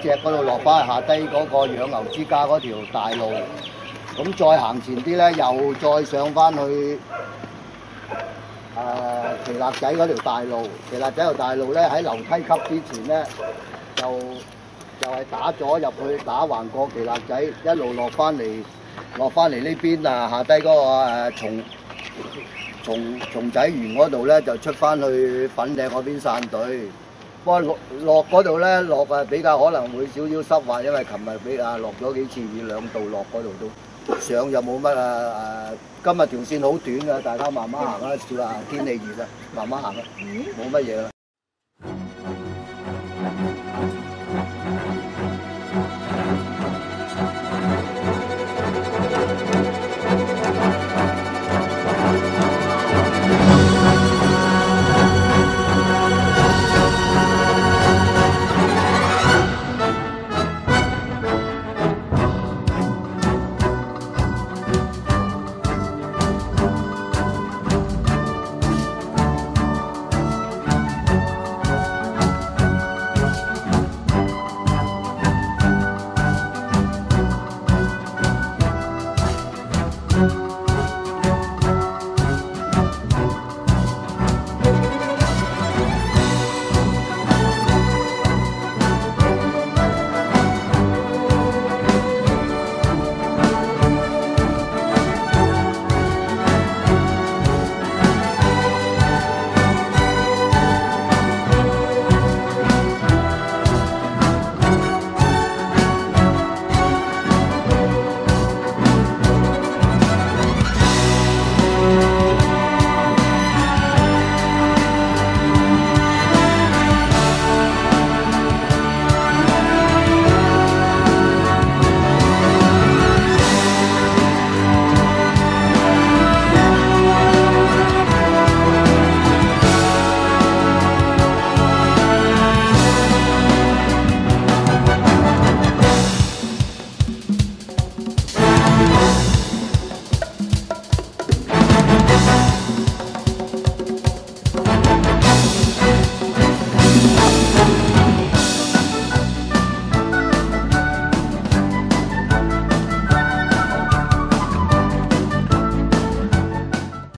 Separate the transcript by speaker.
Speaker 1: 脊嗰度落翻去下低嗰個養牛之家嗰條大路，咁再行前啲咧，又再上翻去奇勒仔嗰條大路。奇勒仔條大路咧喺樓梯級之前咧，又係打咗入去，打橫過奇勒仔，一路落翻嚟呢邊啊，下低嗰個松仔園嗰度咧，就出翻去粉嶺嗰邊散隊。不過落嗰度咧，落比較可能會少少濕滑，因為琴日落咗幾次雨，2度落嗰度都上就冇乜今日條線好短㗎，大家慢慢行啦，少天氣熱啦，慢慢行啦，冇乜嘢啦。